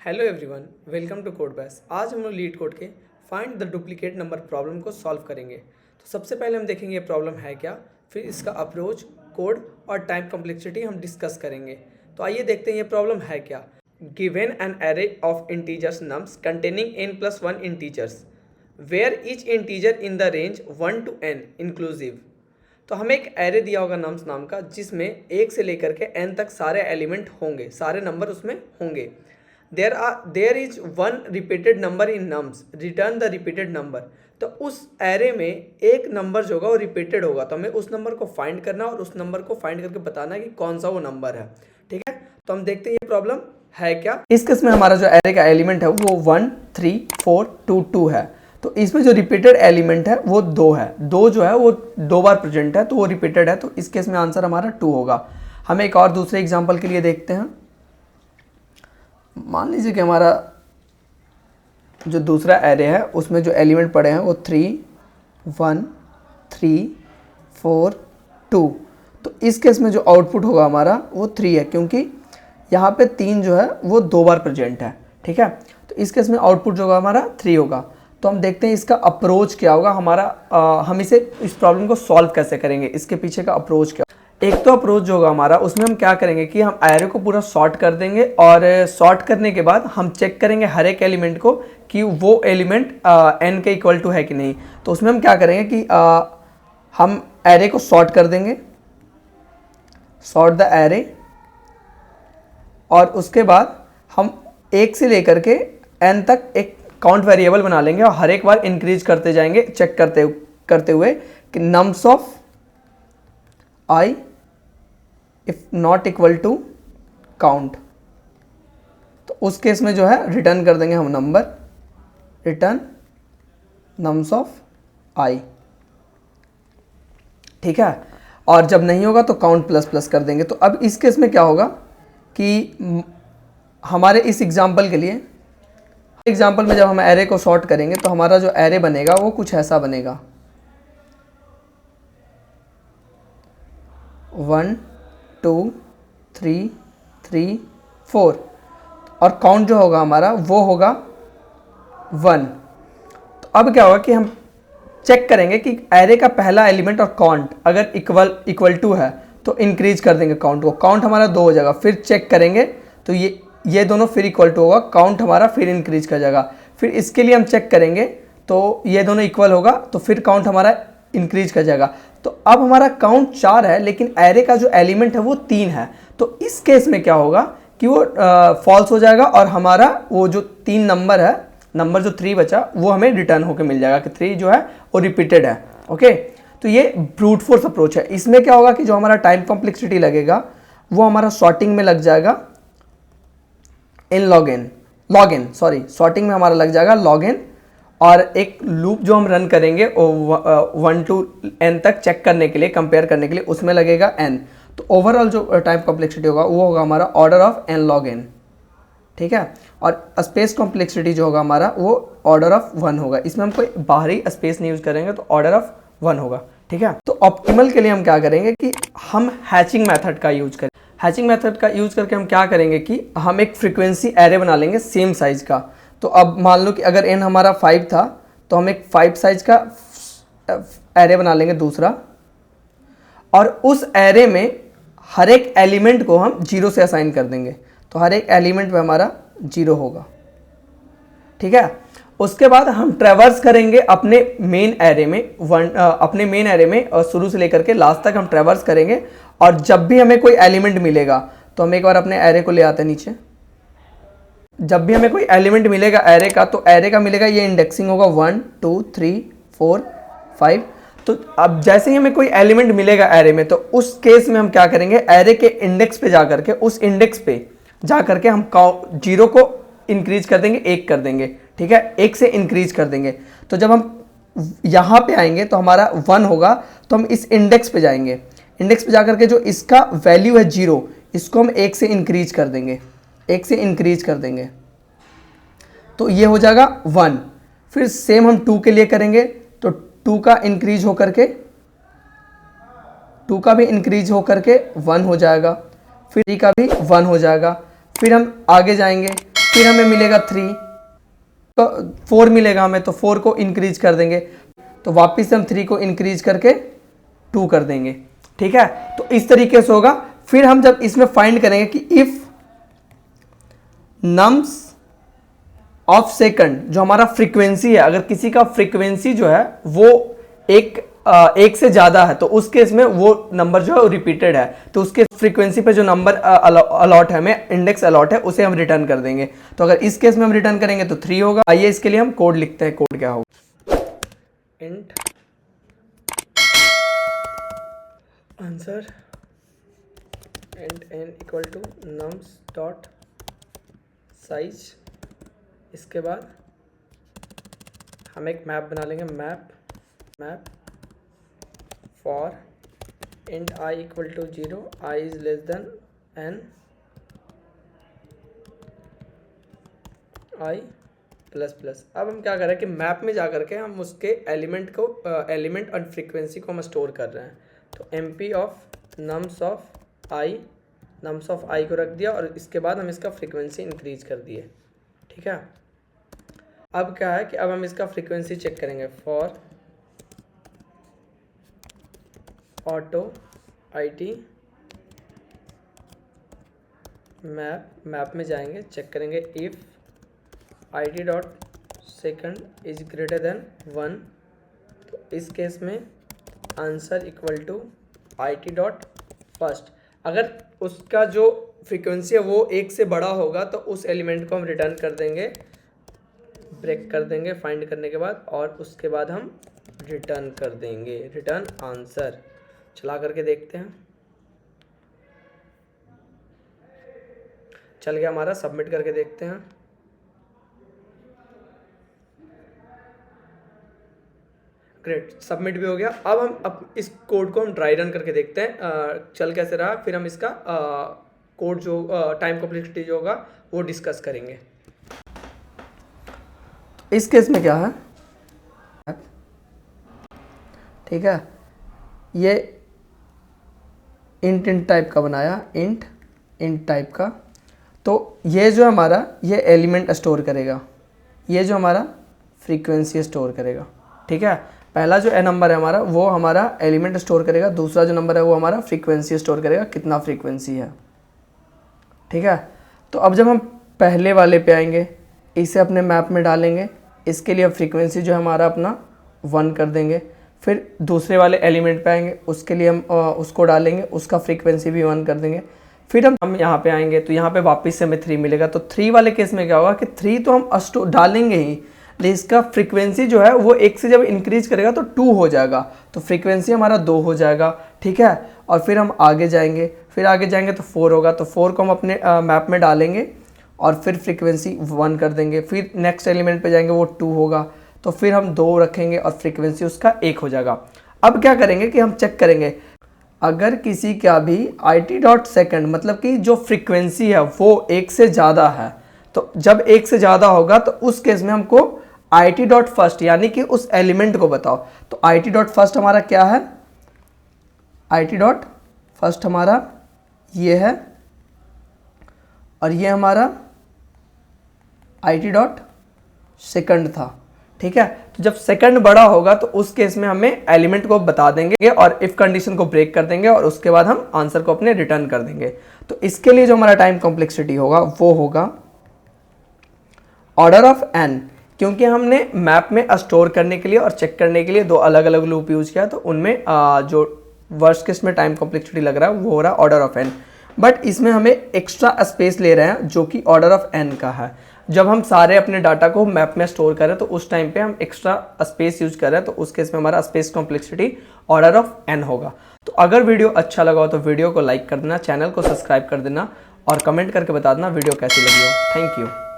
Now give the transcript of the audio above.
Hello everyone, welcome to code base. आज हम लोग लीड कोड के find the duplicate number problem को सॉल्व करेंगे। तो सबसे पहले हम देखेंगे ये प्रॉब्लम है क्या, फिर इसका अप्रोच, कोड और टाइम कॉम्प्लेक्सिटी हम डिस्कस करेंगे। तो आइए देखते हैं ये प्रॉब्लम है क्या। Given an array of integers nums containing n+1 integers where each integer in the range 1 to n inclusive. तो हमें एक एरे दिया होगा नम्स नाम का, जिसमें 1 से लेकर के n तक सारे एलिमेंट होंगे, सारे नंबर उसमें होंगे। There is one repeated number in nums, return the repeated number. तो उस एरे में एक नंबर जो होगा वो रिपीटेड होगा, तो हमें उस नंबर को फाइंड करना और उस नंबर को फाइंड करके बताना कि कौन सा वो नंबर है। ठीक है, तो हम देखते हैं ये प्रॉब्लम है क्या। इस केस में हमारा जो एरे का एलिमेंट है वो 1 3 4 2 2 है। तो इसमें जो रिपीटेड एलिमेंट है वो 2 है, 2 जो है वो 2 बार प्रेजेंट है, तो वो रिपीटेड है। तो इस केस में आंसर हमारा 2 होगा। हम एक और दूसरे एग्जाम्पल के लिए देखते हैं। मान लीजिए कि हमारा जो दूसरा एरे है उसमें जो एलिमेंट पड़े हैं वो 3 1 3 4 2। तो इस केस में जो आउटपुट होगा हमारा वो 3 है, क्योंकि यहाँ पे 3 जो है वो 2 बार प्रेजेंट है। ठीक है, तो इस केस में आउटपुट जो होगा हमारा 3 होगा। तो हम देखते हैं इसका अप्रोच क्या होगा हमारा। हम इस प्रॉब्लम को सॉल्व कैसे करेंगे, इसके पीछे का अप्रोच क्या। एक तो अप्रोच जो होगा हमारा, उसमें हम क्या करेंगे कि हम एरे को पूरा सॉर्ट कर देंगे और सॉर्ट करने के बाद हम चेक करेंगे हर एक एलिमेंट को कि वो एलिमेंट n के इक्वल टू है कि नहीं। तो उसमें हम क्या करेंगे कि हम एरे को सॉर्ट कर देंगे, सॉर्ट द एरे, और उसके बाद हम 1 से लेकर के n तक एक काउंट वेरिएबल बना लेंगे और हर एक बार इंक्रीज करते जाएंगे, चेक करते हुए कि nums of i if not equal to count. तो उस केस में जो है रिटर्न कर देंगे हम number, return nums of i। ठीक है, और जब नहीं होगा तो काउंट प्लस प्लस कर देंगे। तो अब इस केस में क्या होगा कि हमारे इस एग्जाम्पल के लिए, एग्जाम्पल में जब हम एरे को सॉर्ट करेंगे तो हमारा जो एरे बनेगा वो कुछ ऐसा बनेगा, 1 2 3 3 4, और काउंट जो होगा हमारा वो होगा 1। तो अब क्या होगा कि हम चेक करेंगे कि एरे का पहला एलिमेंट और काउंट अगर इक्वल टू है तो इंक्रीज कर देंगे काउंट को, काउंट हमारा 2 हो जाएगा। फिर चेक करेंगे तो ये दोनों फिर इक्वल टू होगा, काउंट हमारा फिर इंक्रीज कर जाएगा। फिर इसके लिए हम चेक करेंगे तो ये दोनों इक्वल होगा, तो फिर काउंट हमारा इंक्रीज कर जाएगा। तो अब हमारा काउंट 4 है, लेकिन एरे का जो एलिमेंट है वो 3 है। तो इस केस में क्या होगा कि वो फॉल्स हो जाएगा और हमारा वो जो 3 नंबर है, नंबर जो 3 बचा वो हमें रिटर्न होके मिल जाएगा कि 3 जो है वो रिपीटेड है। ओके, तो ये ब्रूट फोर्स अप्रोच है। इसमें क्या होगा कि जो हमारा टाइम कॉम्प्लेक्सिटी लगेगा वो हमारा सॉर्टिंग में लग जाएगा सॉर्टिंग में हमारा लग जाएगा log n, और एक लूप जो हम रन करेंगे 1 to n तक चेक करने के लिए, कंपेयर करने के लिए, उसमें लगेगा n। तो ओवरऑल जो टाइम कॉम्प्लेक्सिटी होगा वो होगा हमारा order of n log n। ठीक है, और स्पेस कॉम्प्लेक्सिटी जो होगा हमारा वो ऑर्डर ऑफ 1 होगा। इसमें हम कोई बाहरी स्पेस नहीं यूज करेंगे, तो ऑर्डर ऑफ 1 होगा। ठीक है, तो ऑप्टिमल के लिए हम क्या करेंगे कि हम हैचिंग मेथड का यूज करें। हैचिंग मेथड का यूज करके हम क्या करेंगे कि हम एक फ्रीक्वेंसी एरे बना लेंगे सेम साइज का। तो अब मान लो कि अगर n हमारा 5 था तो हम एक 5 साइज का एरे बना लेंगे दूसरा, और उस एरे में हर एक एलिमेंट को हम 0 से असाइन कर देंगे। तो हर एक एलिमेंट में हमारा 0 होगा। ठीक है, उसके बाद हम ट्रेवर्स करेंगे अपने मेन एरे में, और शुरू से लेकर के लास्ट तक हम ट्रेवर्स करेंगे। और जब भी हमें कोई एलिमेंट मिलेगा तो हम एक बार अपने एरे को ले आते हैं नीचे। जब भी हमें कोई एलिमेंट मिलेगा एरे का, तो एरे का मिलेगा, ये इंडेक्सिंग होगा 1 2 3 4 5। तो अब जैसे ही हमें कोई एलिमेंट मिलेगा एरे में, तो उस केस में हम क्या करेंगे, एरे के इंडेक्स पे जा करके, उस इंडेक्स पे जा करके हम 0 को इंक्रीज कर देंगे, 1 कर देंगे। ठीक है, 1 से इंक्रीज कर देंगे। तो जब हम यहाँ पे आएंगे तो हमारा 1 होगा, तो हम इस इंडेक्स पे जाएंगे। इंडेक्स पे जाकर के जो इसका वैल्यू है 0, इसको हम 1 से इंक्रीज कर देंगे, 1 से इंक्रीज कर देंगे, तो ये हो जाएगा 1। फिर सेम हम 2 के लिए करेंगे, तो 2 का इंक्रीज होकर के 2 का भी इंक्रीज होकर के 1 हो जाएगा, फिर 3 का भी 1 हो जाएगा। फिर हम आगे जाएंगे फिर हमें मिलेगा 3, तो 4 मिलेगा हमें, तो 4 को इंक्रीज कर देंगे, तो वापस हम 3 को इंक्रीज करके 2 कर देंगे। ठीक है, तो इस तरीके से होगा। फिर हम जब इसमें फाइंड करेंगे कि इफ नम्स ऑफ सेकंड, जो हमारा फ्रीक्वेंसी है, अगर किसी का फ्रीक्वेंसी जो है वो एक से ज्यादा है, तो उस केस में वो नंबर जो है रिपीटेड है, तो उसके फ्रीक्वेंसी पे जो नंबर अलॉट है, हमें इंडेक्स अलॉट है, उसे हम रिटर्न कर देंगे। तो अगर इस केस में हम रिटर्न करेंगे तो 3 होगा। आइए इसके लिए हम कोड लिखते हैं। कोड क्या होगा, int answer int n equal to nums dot size. इसके बाद हम एक मैप बना लेंगे, map for int i equal to 0, i is less than n, i plus plus. अब हम क्या कर रहे हैं कि मैप में जा करके हम उसके एलिमेंट और फ्रीक्वेंसी को हम स्टोर कर रहे हैं। तो mp of nums of i को रख दिया, और इसके बाद हम इसका फ्रीक्वेंसी इंक्रीज कर दिए। ठीक है, अब क्या है कि अब हम इसका फ्रीक्वेंसी चेक करेंगे। फॉर ऑटो IT मैप में जाएंगे, चेक करेंगे if IT dot second is greater than 1, तो इस केस में answer equal to IT dot first. अगर उसका जो फ्रीक्वेंसी है वो 1 से बड़ा होगा तो उस एलिमेंट को हम रिटर्न कर देंगे, ब्रेक कर देंगे फाइंड करने के बाद, और उसके बाद हम रिटर्न कर देंगे रिटर्न आंसर। चला करके देखते हैं, चल गया हमारा। सबमिट करके देखते हैं। ग्रेट, सबमिट भी हो गया। अब इस कोड को हम ड्राई रन करके देखते हैं चल कैसे रहा। फिर हम इसका कोड जो टाइम कॉम्प्लेक्सिटी जो होगा वो डिस्कस करेंगे। इस केस में क्या है, ठीक है, ये इंट टाइप का बनाया, इंट टाइप का। तो ये जो हमारा ये एलिमेंट स्टोर करेगा, ये जो हमारा फ्रीक्वेंसी स्टोर करेगा। ठीक है, पहला जो नंबर है हमारा वो हमारा एलिमेंट स्टोर करेगा, दूसरा जो नंबर है वो हमारा फ्रीक्वेंसी स्टोर करेगा, कितना फ्रीक्वेंसी है। ठीक है, तो अब जब हम पहले वाले पे आएंगे, इसे अपने मैप में डालेंगे, इसके लिए फ्रीक्वेंसी जो हमारा अपना 1 कर देंगे। फिर दूसरे वाले एलिमेंट पे आएंगे, उसके लिए हम उसको डालेंगे, उसका फ्रीक्वेंसी भी 1 कर देंगे। फिर हम यहाँ पे आएंगे तो यहाँ पे वापस से हमें 3 मिलेगा। तो 3 वाले केस में क्या होगा कि 3 तो हम डालेंगे ही, लेकिन इसका फ्रीक्वेंसी जो है वो 1 से जब इंक्रीज करेगा तो 2 हो जाएगा, तो फ्रीक्वेंसी हमारा 2 हो जाएगा। ठीक है, और फिर हम आगे जाएंगे, तो 4 होगा, तो 4 को हम अपने मैप में डालेंगे और फिर फ्रीक्वेंसी 1 कर देंगे। फिर नेक्स्ट एलिमेंट पे जाएंगे, वो 2 होगा, तो फिर हम 2 रखेंगे और फ्रीक्वेंसी उसका 1 हो जाएगा। अब क्या करेंगे कि हम चेक करेंगे, अगर किसी का भी IT डॉट सेकेंड मतलब कि जो फ्रीक्वेंसी है वो 1 से ज़्यादा है, तो जब 1 से ज़्यादा होगा तो उस केस में हमको IT डॉट फर्स्ट यानी कि उस एलिमेंट को बताओ। तो IT डॉट फर्स्ट हमारा क्या है, IT डॉट फर्स्ट हमारा ये है, और ये हमारा IT डॉट सेकंड था। ठीक है, तो जब सेकंड बड़ा होगा तो उस केस में हमें एलिमेंट को बता देंगे और इफ कंडीशन को ब्रेक कर देंगे, और उसके बाद हम आंसर को अपने रिटर्न कर देंगे। तो इसके लिए जो हमारा टाइम कॉम्प्लेक्सिटी होगा वो होगा ऑर्डर ऑफ n, क्योंकि हमने मैप में स्टोर करने के लिए और चेक करने के लिए 2 अलग अलग लूप यूज किया, तो उनमें जो वर्स्ट केस में टाइम कॉम्प्लेक्सिटी लग रहा है वो हो रहा है ऑर्डर ऑफ n। बट इसमें हमें एक्स्ट्रा स्पेस ले रहे हैं जो कि ऑर्डर ऑफ n का है। जब हम सारे अपने डाटा को मैप में स्टोर करें तो उस टाइम पे हम एक्स्ट्रा स्पेस यूज कर रहे हैं, तो उस केस में हमारा space complexity order of n होगा। तो अगर वीडियो अच्छा लगा हो तो वीडियो को लाइक कर देना, चैनल को सब्सक्राइब कर देना और कमेंट करके बता देना वीडियो कैसी लगी हो। Thank you.